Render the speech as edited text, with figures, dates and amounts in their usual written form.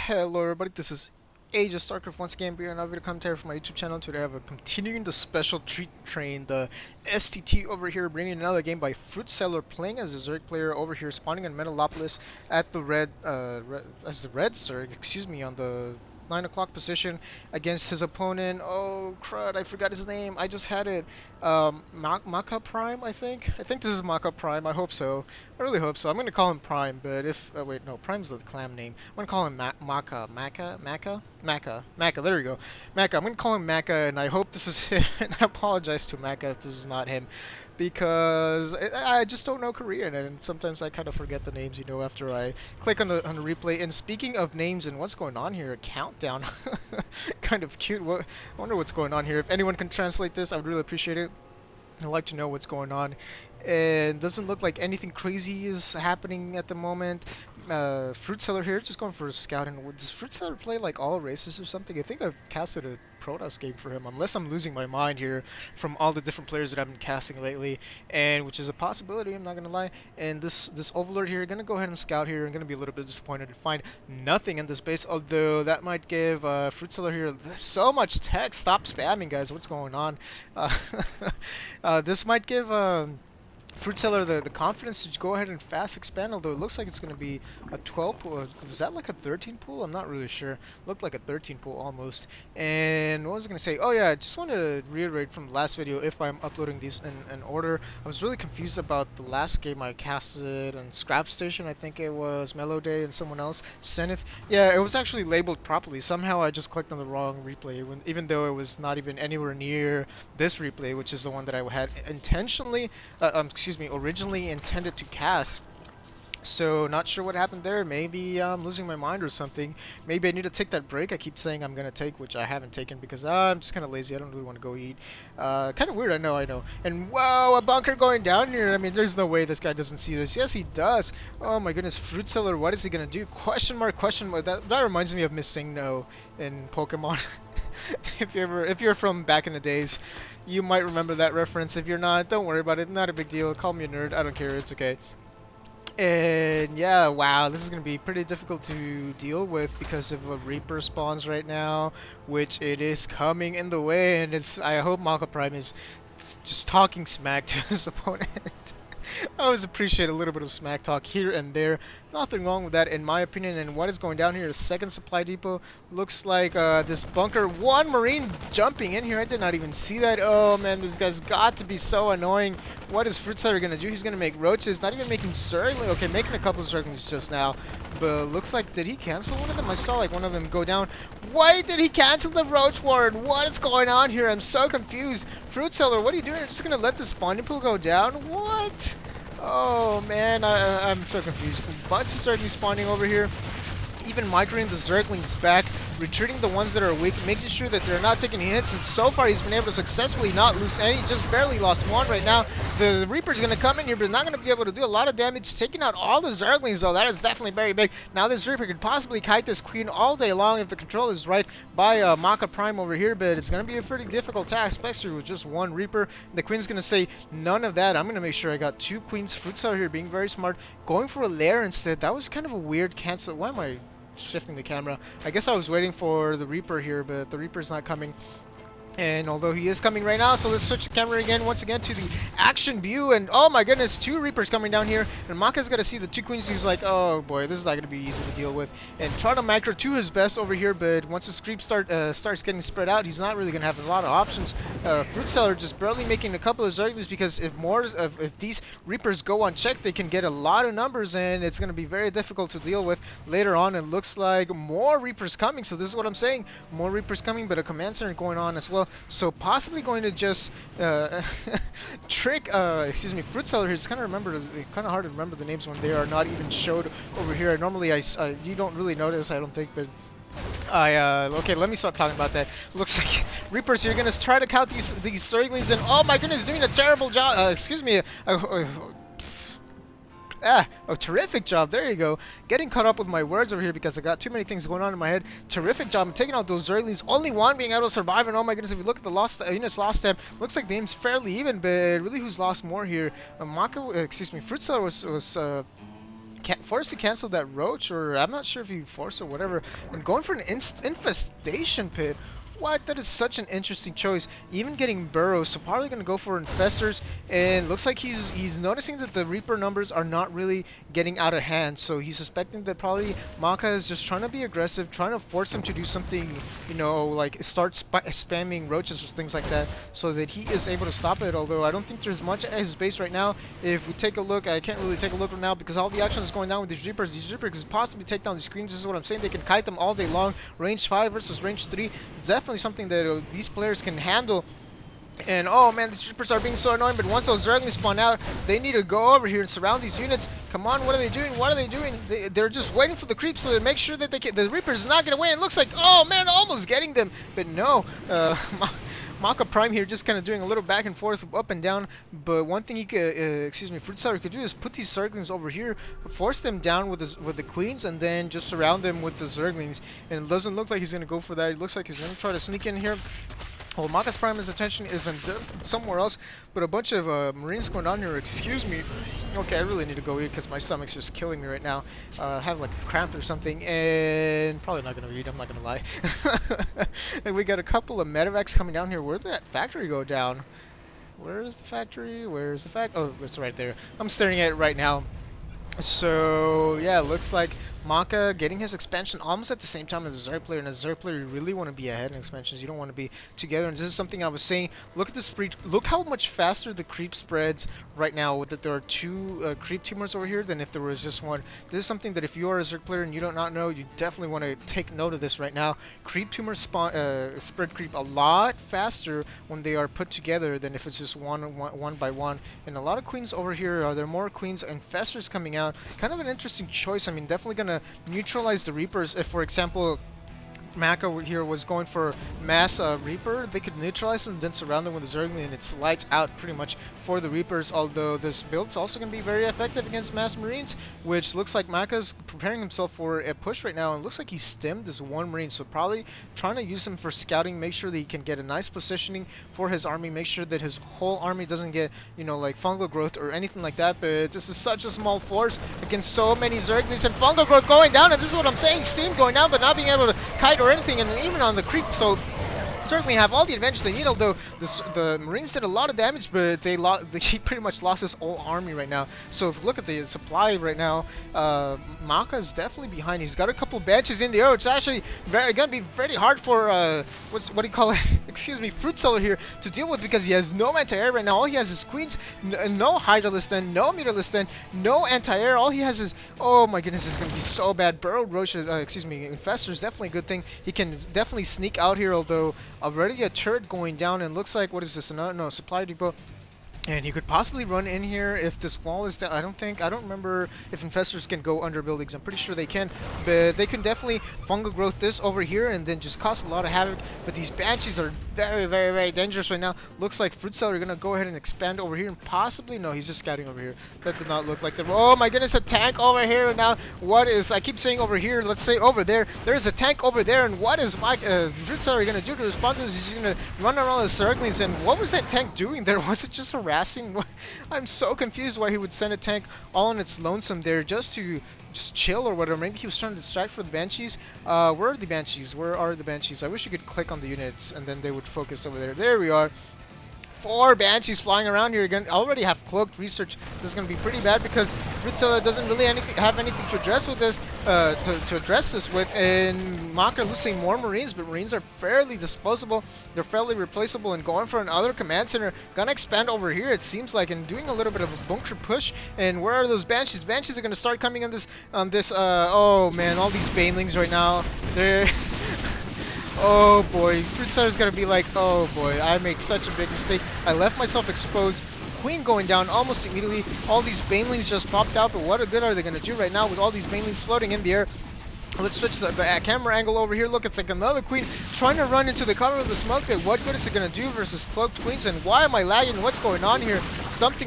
Hello everybody, this is Age of StarCraft once again, being another video commentary from my YouTube channel. Today I have a continuing the special treat train, the STT over here, bringing another game by FruitSeller, playing as a Zerg player over here, spawning in Metalopolis at the red Zerg, excuse me, on the 9 o'clock position against his opponent. Oh crud, I forgot his name. I just had it. MakaPrime, I think. I think this is MakaPrime. I hope so. I really hope so. I'm gonna call him Prime, but if wait, no, Prime's the clan name. I'm gonna call him Maka. There we go. Maka. I'm gonna call him Maka, and I hope this is him. And I apologize to Maka if this is not him, because I just don't know Korean, and sometimes I kind of forget the names, you know, after I click on the replay. And speaking of names and what's going on here, a countdown, kind of cute. I wonder what's going on here. If anyone can translate this, I would really appreciate it. I'd like to know what's going on. And doesn't look like anything crazy is happening at the moment. FruitSeller here, just going for a scout. And does FruitSeller play like all races or something? I think I've casted a Protoss game for him, unless I'm losing my mind here from all the different players that I've been casting lately, and which is a possibility, I'm not gonna lie. And this Overlord here, gonna go ahead and scout here. I'm gonna be a little bit disappointed to find nothing in this base, although that might give FruitSeller here so much text. Stop spamming, guys. What's going on? This might give FruitSeller the confidence to go ahead and fast expand, although it looks like it's going to be a 12 pool. Was that like a 13 pool? I'm not really sure. Looked like a 13 pool almost. And what was I going to say? Oh yeah, I just want to reiterate from the last video, if I'm uploading these in order. I was really confused about the last game I casted on Scrap Station. I think it was Mellow Day and someone else, Zenith. Yeah, it was actually labeled properly. Somehow I just clicked on the wrong replay, even though it was not even anywhere near this replay, which is the one that I had intentionally, originally intended to cast. So not sure what happened there. Maybe I'm losing my mind or something. Maybe I need to take that break I keep saying I'm gonna take, which I haven't taken because I'm just kind of lazy. I don't really want to go eat. Kind of weird, I know. And whoa, a bunker going down here. I mean, there's no way this guy doesn't see this. Yes, he does. Oh my goodness, FruitSeller, what is he gonna do? Question mark, question mark. That reminds me of Miss Singno in Pokemon. If you're from back in the days, you might remember that reference. If you're not, don't worry about it. Not a big deal. Call me a nerd. I don't care. It's okay. And yeah, wow, this is going to be pretty difficult to deal with because of a Reaper spawns right now, which it is coming in the way, and I hope MakaPrime is just talking smack to his opponent. I always appreciate a little bit of smack talk here and there. Nothing wrong with that in my opinion. And what is going down here? The second supply depot looks like this bunker. One Marine jumping in here. I did not even see that. Oh man, this guy's got to be so annoying. What is FruitSeller going to do? He's going to make roaches. Not even making Zerglings. Okay, making a couple of Zerglings just now. But looks like, did he cancel one of them? I saw like one of them go down. Why did he cancel the Roach Warren? What is going on here? I'm so confused. FruitSeller, what are you doing? You're just going to let the spawning pool go down? What? Oh man, I'm so confused. A bunch of Zerglings spawning over here. Even migrating the Zerglings back, retreating the ones that are weak, making sure that they're not taking hits, and so far he's been able to successfully not lose any, just barely lost one right now. The Reaper's going to come in here, but not going to be able to do a lot of damage, taking out all the Zerglings though. That is definitely very big. Now this Reaper could possibly kite this Queen all day long if the control is right by MakaPrime over here, but it's going to be a pretty difficult task, especially with just one Reaper. The Queen's going to say none of that. I'm going to make sure I got two Queens. FruitSeller here being very smart, going for a lair instead. That was kind of a weird cancel. Why am I shifting the camera? I guess I was waiting for the Reaper here, but the Reaper's not coming. And although he is coming right now, so let's switch the camera again, once again, to the action view. And oh my goodness, two Reapers coming down here. And Maka's got to see the two Queens. He's like, oh boy, this is not going to be easy to deal with. And try to macro to his best over here, but once his creep starts getting spread out, he's not really going to have a lot of options. FruitSeller just barely making a couple of Zerglings, because if these Reapers go unchecked, they can get a lot of numbers, and it's going to be very difficult to deal with later on. It looks like more Reapers coming, so this is what I'm saying. More Reapers coming, but a command center going on as well. So possibly going to just trick, FruitSeller here. It's kind of hard to remember the names when they are not even showed over here. Normally, you don't really notice, I don't think, but okay, let me stop talking about that. Looks like Reapers here gonna try to count these Zerglings, and oh my goodness, doing a terrible job. A terrific job. There you go. Getting caught up with my words over here because I got too many things going on in my head. Terrific job. I'm taking out those Zerglings. Only one being able to survive, and oh my goodness, if you look at the units lost time, looks like the game's fairly even, but really who's lost more here? FruitSeller was forced to cancel that roach, or I'm not sure if he forced or whatever, and going for an infestation pit. What? That is such an interesting choice. Even getting burrows, so probably going to go for infestors, and looks like he's noticing that the Reaper numbers are not really getting out of hand, so he's suspecting that probably Maka is just trying to be aggressive, trying to force him to do something, you know, like start spamming roaches or things like that, so that he is able to stop it, although I don't think there's much at his base right now. If we take a look, I can't really take a look right now because all the action is going down with these Reapers. These Reapers could possibly take down the screens. This is what I'm saying. They can kite them all day long. Range 5 versus range 3. Definitely something that these players can handle. And oh man, these Reapers are being so annoying, but once those Zerglings spawn out, they need to go over here and surround these units. Come on, what are they doing? What are they doing? They're just waiting for the creeps so they make sure that the Reapers not get away. It looks like, oh man, almost getting them, but no. MakaPrime here just kind of doing a little back and forth, up and down, but one thing he could, FruitSeller could do is put these Zerglings over here, force them down with the queens, and then just surround them with the Zerglings. And it doesn't look like he's going to go for that. It looks like he's going to try to sneak in here. Well, MakaPrime's attention is somewhere else, but a bunch of Marines going on here. Excuse me. Okay, I really need to go eat because my stomach's just killing me right now. I have like a cramp or something, and probably not going to eat, I'm not going to lie. And we got a couple of medevacs coming down here. Where did that factory go down? Where is the factory? Where's the oh, it's right there. I'm staring at it right now. So, yeah, it looks like Maka getting his expansion almost at the same time as a Zerg player, and as a Zerg player, you really want to be ahead in expansions. You don't want to be together, and this is something I was saying. Look at the spread. Look how much faster the creep spreads right now, with that there are two creep tumors over here than if there was just one. This is something that if you are a Zerg player and you do not know, you definitely want to take note of this right now. Creep tumors spread creep a lot faster when they are put together than if it's just one by one. And a lot of queens over here. Are there more queens? Infestors coming out. Kind of an interesting choice. I mean, definitely gonna neutralize the Reapers. If, for example, Maka here was going for mass Reaper, they could neutralize them and then surround them with a Zergling, and it's lights out pretty much for the Reapers, although this build's also going to be very effective against mass Marines, which looks like Maka's preparing himself for a push right now, and looks like he stemmed this one Marine, so probably trying to use him for scouting, make sure that he can get a nice positioning for his army, make sure that his whole army doesn't get, you know, like fungal growth or anything like that, but this is such a small force against so many Zerglings, and fungal growth going down, and this is what I'm saying, steam going down, but not being able to kite or anything, and even on the creep, so certainly have all the advantage they need, although the Marines did a lot of damage, but he pretty much lost his whole army right now. So if you look at the supply right now, Maka is definitely behind. He's got a couple benches in the air, which is actually going to be very hard for, what do you call it, excuse me, FruitSeller here to deal with, because he has no anti-air right now. All he has is queens, no Hydralistan, no Mutalistan, no anti-air. All he has is, oh my goodness, this is going to be so bad. Burrowed Roaches, Infestor is definitely a good thing. He can definitely sneak out here, although already a turret going down, and looks like, what is this? No, supply depot. And he could possibly run in here if this wall is down. I don't remember if infestors can go under buildings. I'm pretty sure they can, but they can definitely fungal growth this over here and then just cause a lot of havoc. But these banshees are very, very, very dangerous right now. Looks like FruitSeller are gonna go ahead and expand over here, and possibly, no, he's just scouting over here. That did not look like the, oh my goodness, a tank over here. And now what is, I keep saying over here, let's say over there. There's a tank over there, and what is FruitSeller gonna do to respond to this? He's gonna run around the Zerglings, and what was that tank doing there? Was it just harassing? I'm so confused why he would send a tank all on its lonesome there just to chill or whatever. Maybe he was trying to distract for the Banshees. Where are the Banshees? Where are the Banshees? I wish you could click on the units and then they would focus over there. There we are. 4 Banshees flying around here. Again, already have cloaked research. This is going to be pretty bad because FruitSeller doesn't really have anything to address with this, to address this with, and Maka losing more Marines, but Marines are fairly disposable. They're fairly replaceable, and going for another command center. Gonna expand over here, it seems like, and doing a little bit of a bunker push. And where are those Banshees? Banshees are going to start coming on this, oh man, all these Banelings right now. They're... Oh boy, FruitSeller's gonna be like, oh boy, I made such a big mistake. I left myself exposed. Queen going down almost immediately. All these Banelings just popped out, but what good are they gonna do right now with all these Banelings floating in the air? Let's switch the camera angle over here. Look, it's like another queen trying to run into the cover of the smoke. What good is it going to do versus cloaked queens? And why am I lagging? What's going on here? Something's